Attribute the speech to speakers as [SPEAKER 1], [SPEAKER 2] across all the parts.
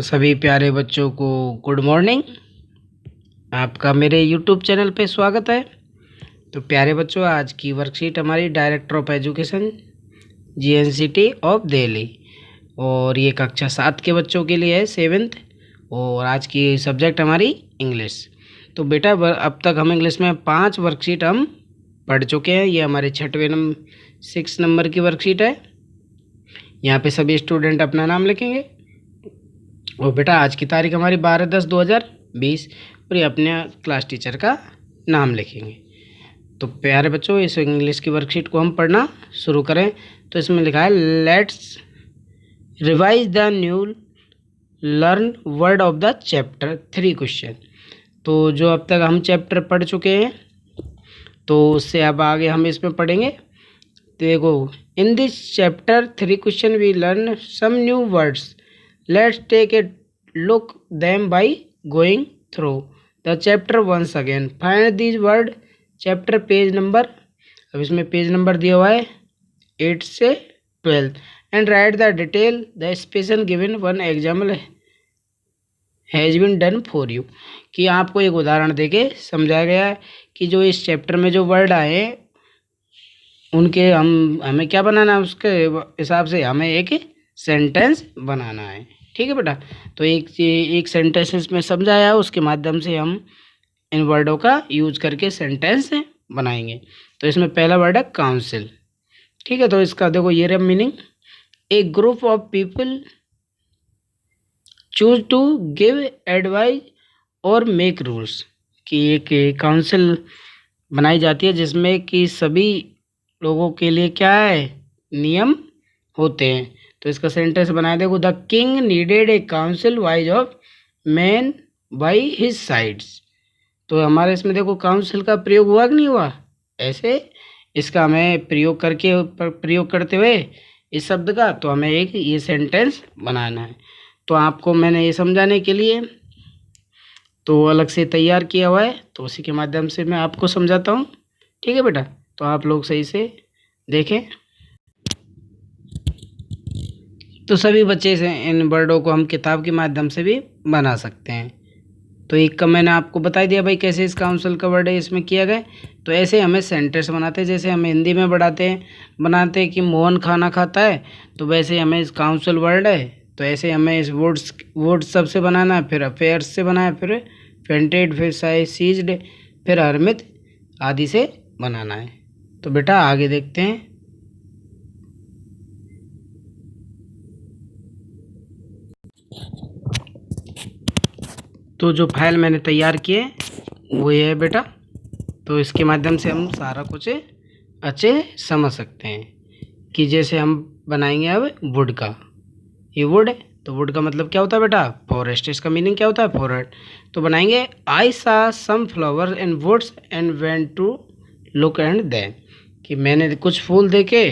[SPEAKER 1] सभी प्यारे बच्चों को गुड मॉर्निंग। आपका मेरे यूट्यूब चैनल पे स्वागत है। तो प्यारे बच्चों, आज की वर्कशीट हमारी director of education GNCT of Delhi, और ये कक्षा 7 के बच्चों के लिए है, 7th। और आज की सब्जेक्ट हमारी इंग्लिश। तो बेटा अब तक हम इंग्लिश में 5 वर्कशीट हम पढ़ चुके हैं। ये हमारे 6 नंबर की वर्कशीट है। यहाँ पे सभी स्टूडेंट अपना नाम लिखेंगे। और बेटा आज की तारीख हमारी 12/10/2020, और ये अपने क्लास टीचर का नाम लिखेंगे। तो प्यारे बच्चों, इस इंग्लिश की वर्कशीट को हम पढ़ना शुरू करें। तो इसमें लिखा है let's revise the new learn word of the chapter 3 question. तो जो अब तक हम चैप्टर पढ़ चुके हैं, तो उससे अब आगे हम इसमें पढ़ेंगे। तो देखो, in this chapter 3 question we learn some new words. Let's take a look them by going through the chapter once again. Find these word chapter page number, अब इसमें पेज नंबर दिया हुआ है 8 से 12, and write the detail the expression given. One example has been done for you, कि आपको एक उदाहरण देके समझाया गया है कि जो इस चैप्टर में जो वर्ड आए उनके हमें क्या बनाना है, उसके हिसाब से हमें एक सेंटेंस बनाना है। ठीक है बेटा। तो एक सेंटेंस में समझाया, उसके माध्यम से हम इन वर्डों का यूज करके सेंटेंस बनाएंगे। तो इसमें पहला वर्ड है काउंसिल। ठीक है, तो इसका देखो ये रहा meaning. A group of people choose to give advice और मेक रूल्स, कि एक काउंसिल बनाई जाती है जिसमें कि सभी लोगों के लिए क्या है, नियम होते हैं। तो इसका सेंटेंस बनाया देखो, the king needed A council wise of man by his sides. तो हमारे इसमें देखो काउंसिल का प्रयोग हुआ कि नहीं हुआ, ऐसे इसका हमें प्रयोग करते हुए इस शब्द का, तो हमें एक ये सेंटेंस बनाना है। तो आपको मैंने ये समझाने के लिए तो अलग से तैयार किया हुआ है, तो उसी के माध्यम से मैं आपको समझाता हूँ। ठीक है बेटा, तो आप लोग सही से देखें। तो सभी बच्चे से इन वर्डों को हम किताब के माध्यम से भी बना सकते हैं। तो एक का मैंने आपको बता दिया भाई कैसे इस काउंसिल का वर्ड है इसमें किया गया। तो ऐसे हमें सेंटेंस बनाते हैं, जैसे हम हिंदी में बनाते हैं कि मोहन खाना खाता है, तो वैसे हमें इस काउंसिल वर्ड है, तो ऐसे हमें इस वर्ड सब से बनाना है, फिर अफेयर्स से बनाया, फिर फेंटेड, फिर सीज्ड, फिर हरमित आदि से बनाना है। तो बेटा आगे देखते हैं। तो जो फाइल मैंने तैयार किए वो ये है बेटा। तो इसके माध्यम से हम सारा कुछ अच्छे समझ सकते हैं। कि जैसे हम बनाएंगे अब वुड का, ये वुड है, तो वुड का मतलब क्या होता है बेटा, फॉरेस्ट। इसका मीनिंग क्या होता है, फॉरेस्ट। तो बनाएंगे I saw some flower in woods and went to look and them, कि मैंने कुछ फूल देखे,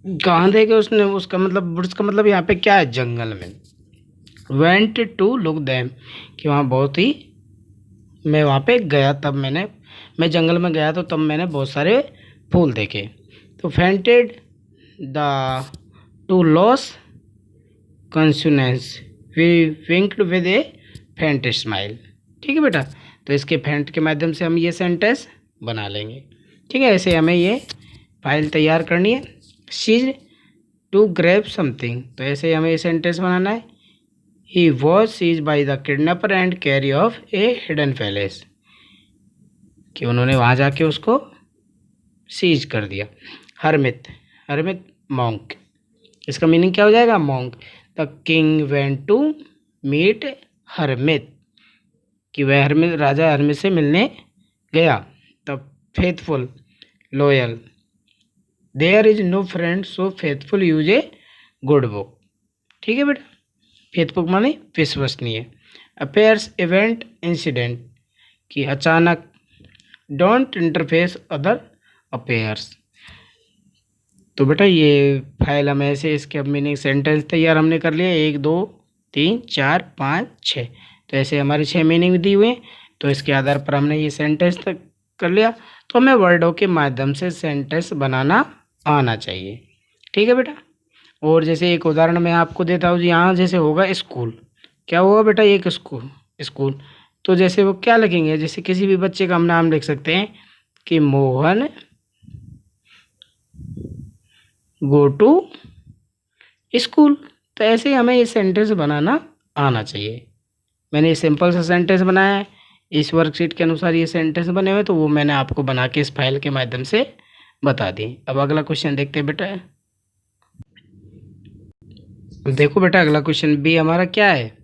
[SPEAKER 1] कहाँ देखे उसने, उसका मतलब वुड्स का मतलब यहाँ पे क्या है, जंगल में। वेंट टू लुक देम, कि वहाँ बहुत ही, मैं वहाँ पे गया, तब मैं जंगल में गया, तो तब मैंने बहुत सारे फूल देखे। तो fainted the two loss consequence we winked with a faint smile. ठीक है बेटा, तो इसके फेंट के माध्यम से हम ये सेंटेंस बना लेंगे। ठीक है, ऐसे हमें ये फाइल तैयार करनी है। सीज टू ग्रैब समथिंग, तो ऐसे हमें ये सेंटेंस बनाना है। He was seized by the kidnapper and carry off a hidden palace, कि उन्होंने वहाँ जाके उसको सीज कर दिया। हरमित मॉन्क, इसका मीनिंग क्या हो जाएगा, monk. The king went to meet hermit, कि वह हरमित, राजा हरमित से मिलने गया। तब faithful, loyal, there is no friend so faithful use a good book. ठीक है बेटा, फेथबुक माने विश्वसनीय। अफेयर्स, इवेंट, इंसिडेंट, कि अचानक, डोंट इंटरफेस अदर अफेयर्स। तो बेटा ये फाइल हमें ऐसे, इसके अब मीनिंग सेंटेंस तैयार हमने कर लिया, 1 2 3 4 5 6। तो ऐसे हमारे 6 मीनिंग दी हुई। तो इसके आधार पर हमने ये सेंटेंस तक कर लिया। तो हमें वर्डों के माध्यम से सेंटेंस बनाना आना चाहिए। ठीक है बेटा। और जैसे एक उदाहरण मैं आपको देता हूँ जी, यहाँ जैसे होगा स्कूल, क्या होगा बेटा, एक स्कूल, स्कूल। तो जैसे वो क्या लिखेंगे, जैसे किसी भी बच्चे का हम नाम लिख सकते हैं कि मोहन गो टू स्कूल। तो ऐसे ही हमें ये सेंटेंस बनाना आना चाहिए। मैंने ये सिंपल सा सेंटेंस बनाया है, इस वर्कशीट के अनुसार ये सेंटेंस बने हुए, तो वो मैंने आपको बना के इस फाइल के माध्यम से बता दी। अब अगला क्वेश्चन देखते हैं बेटा। देखो बेटा, अगला क्वेश्चन बी हमारा क्या है।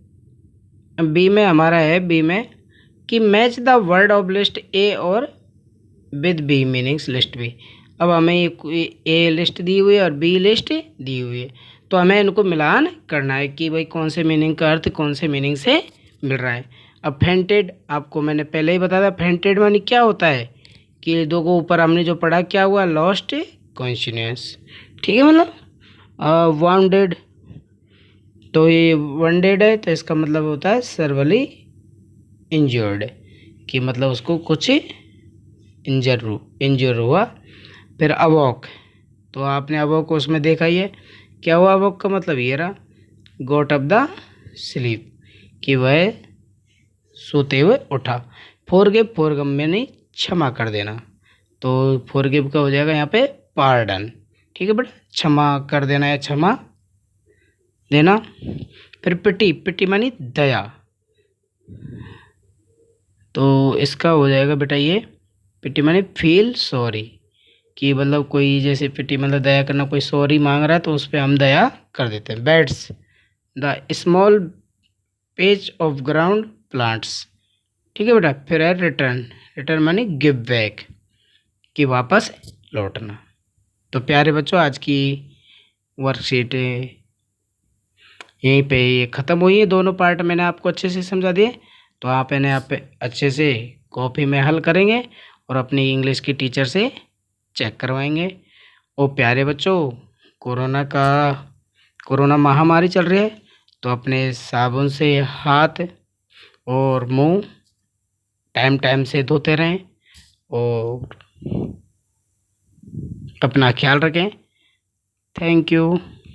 [SPEAKER 1] बी में हमारा है, बी में कि match the word of list A और with B meanings list B. अब हमें ए लिस्ट दी हुई है और बी लिस्ट दी हुई है, तो हमें इनको मिलान करना है कि भाई कौन से मीनिंग का अर्थ कौन से मीनिंग से मिल रहा है। अब फेंटेड आपको मैंने पहले ही बताया था, फेंटेड मानी क्या होता है कि दो को ऊपर हमने जो पढ़ा क्या हुआ, लॉस्ट कॉन्शियस, ठीक है। मतलब वाउंडेड, तो ये वनडेड है, तो इसका मतलब होता है सर्वली इंजर्ड, कि मतलब उसको कुछ इंजर हुआ। फिर अवॉक, तो आपने अवॉक को उसमें देखा ही है, क्या हुआ अवॉक का मतलब ये रहा, गोट ऑफ द स्लीप, कि वह सोते हुए उठा। फोरगिव में नहीं क्षमा कर देना, तो फोरगिव का हो जाएगा यहाँ पे पार्डन, ठीक है बेटा, क्षमा कर देना या क्षमा देना। फिर पिटी, पिटी मानी दया, तो इसका हो जाएगा बेटा ये पिटी मानी फील सॉरी, कि मतलब कोई जैसे पिटी मतलब दया करना, कोई सॉरी मांग रहा है तो उस पर हम दया कर देते हैं। Beds the small page of ground plants, ठीक है बेटा। फिर है रिटर्न, रिटर्न मानी गिव बैक, कि वापस लौटना। तो प्यारे बच्चों, आज की वर्कशीट यहीं पे ये ख़त्म हुई है। दोनों पार्ट मैंने आपको अच्छे से समझा दिए, तो आप इन्हें आप अच्छे से कॉपी में हल करेंगे और अपनी इंग्लिश की टीचर से चेक करवाएंगे। और प्यारे बच्चों, कोरोना महामारी चल रही है, तो अपने साबुन से हाथ और मुंह टाइम टाइम से धोते रहें और अपना ख्याल रखें। Thank you.